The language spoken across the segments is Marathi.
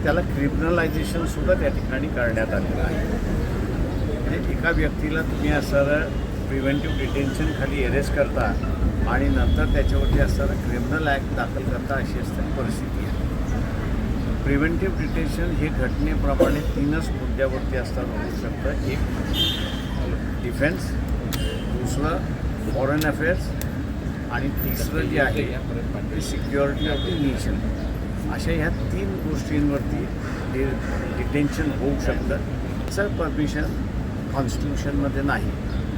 त्याला क्रिमिनलायझेशनसुद्धा त्या ठिकाणी करण्यात आलेलं आहे. म्हणजे एका व्यक्तीला तुम्ही असं प्रिव्हेंटिव्ह डिटेन्शनखाली अरेस्ट करता आणि नंतर त्याच्यावरती असणारा क्रिमिनल ॲक्ट दाखल करता अशी असणारी परिस्थिती आहे. प्रिव्हेंटिव्ह डिटेन्शन हे घटनेप्रमाणे 3च मुद्द्यावरती असताना होऊ शकतं. एक डिफेन्स, दुसरं फॉरेन अफेअर्स आणि तिसरं जे आहे ते सिक्युरिटी ऑफ द नेशन. अशा ह्या 3 गोष्टींवरती डिटेन्शन होऊ शकतं. त्याचं परमिशन कॉन्स्टिट्यूशनमध्ये नाही.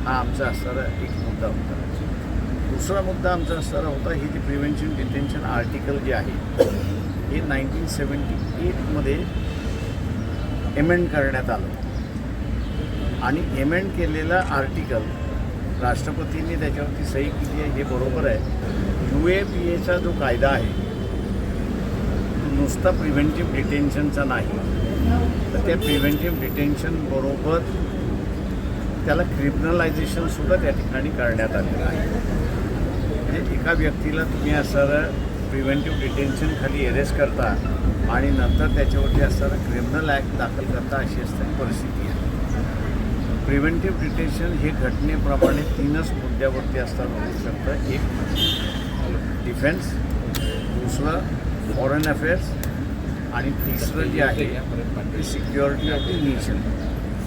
हा आमचा असणारा एक मुद्दा होता. दुसरा मुद्दा आमचा असणारा होता ही जी प्रिव्हेन्शन डिटेन्शन आर्टिकल जे आहे हे 1978मध्ये एमेंड करण्यात आलं आणि एमेंड केलेलं आर्टिकल राष्ट्रपतींनी त्याच्यावरती सही केली आहे हे बरोबर आहे. UAPAचा जो कायदा आहे नुसता प्रिव्हेंटिव्ह डिटेन्शनचा नाही, तर त्या प्रिव्हेंटिव्ह डिटेन्शनबरोबर त्याला क्रिमिनलायझेशनसुद्धा त्या ठिकाणी करण्यात आलेलं आहे. म्हणजे एका व्यक्तीला तुम्ही असं प्रिव्हेंटिव्ह डिटेन्शनखाली अरेस्ट करता आणि नंतर त्याच्यावरती असणारा क्रिमिनल ॲक्ट दाखल करता अशी असणारी परिस्थिती आहे. प्रिव्हेंटिव्ह डिटेन्शन हे घटनेप्रमाणे 3च मुद्द्यावरती असताना होऊ शकतं. एक डिफेन्स, दुसरं फॉरेन अफेअर्स आणि तिसरं जे आहे ते सिक्युरिटी ऑफ द नेशन.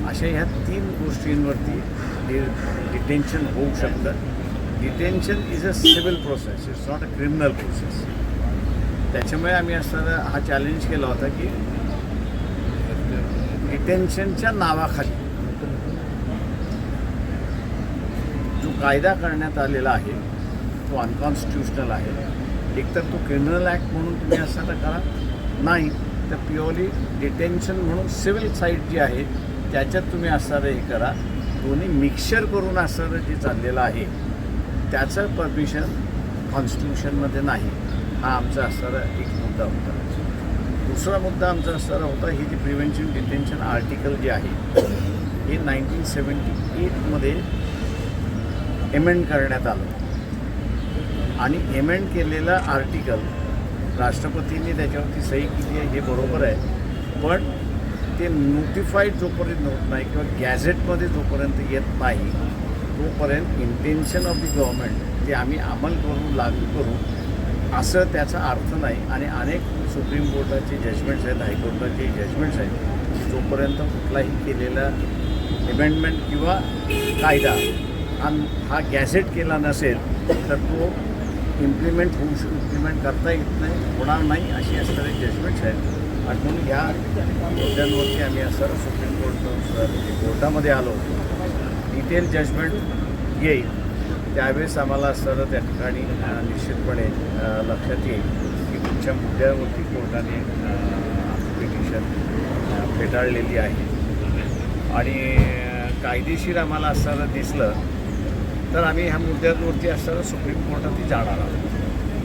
अशा ह्या 3 गोष्टींवरती डिटेन्शन होऊ शकतं. Detention is a civil process, it's not a criminal process. त्याच्यामुळे आम्ही असताना हा चॅलेंज केला होता की डिटेन्शनच्या नावाखाली जो कायदा करण्यात आलेला आहे तो अनकॉन्स्टिट्युशनल आहे. एकतर तो क्रिमिनल ॲक्ट म्हणून तुम्ही असताना करा, नाही तर प्युअरली डिटेन्शन म्हणून सिव्हिल साईड जी आहे त्याच्यात तुम्ही असणारं हे करा. दोन्ही मिक्सचर करून असणारं जे चाललेलं आहे त्याचं परमिशन कॉन्स्टिट्यूशनमध्ये नाही. हा आमचा असणारा एक मुद्दा होता. दुसरा मुद्दा आमचा असणारा होता ही जी प्रिव्हेन्शन डिटेन्शन आर्टिकल जे आहे हे 1978मध्ये एमेंड करण्यात आलं आणि एमेंड केलेलं आर्टिकल राष्ट्रपतींनी त्याच्यावरती सही केली आहे हे बरोबर आहे. पण ते नोटिफाईड जोपर्यंत होत नाही किंवा गॅझेटमध्ये जोपर्यंत येत नाही तोपर्यंत इंटेन्शन ऑफ द गव्हर्नमेंट ते आम्ही अंमल करू, लागू करू असं त्याचा अर्थ नाही. आणि अनेक सुप्रीम कोर्टाचे जजमेंट्स आहेत, हायकोर्टाचे जजमेंट्स आहेत, जोपर्यंत कुठलाही केलेला अमेंडमेंट किंवा कायदा हा गॅझेट केला नसेल तर तो इम्प्लिमेंट करता येत नाही, होणार नाही अशी असणारे जजमेंट्स आहेत. आणि म्हणून ह्या मुद्द्यांवरती आम्ही असं सुप्रीम कोर्टामध्ये आलो. डिटेल जजमेंट येईल त्यावेळेस आम्हाला असं त्या ठिकाणी निश्चितपणे लक्षात येईल की तुमच्या मुद्द्यावरती कोर्टाने पिटिशन फेटाळलेली आहे आणि कायदेशीर आम्हाला असं दिसलं तर आम्ही ह्या मुद्द्यांवरती असं सुप्रीम कोर्टात जाणार आहोत.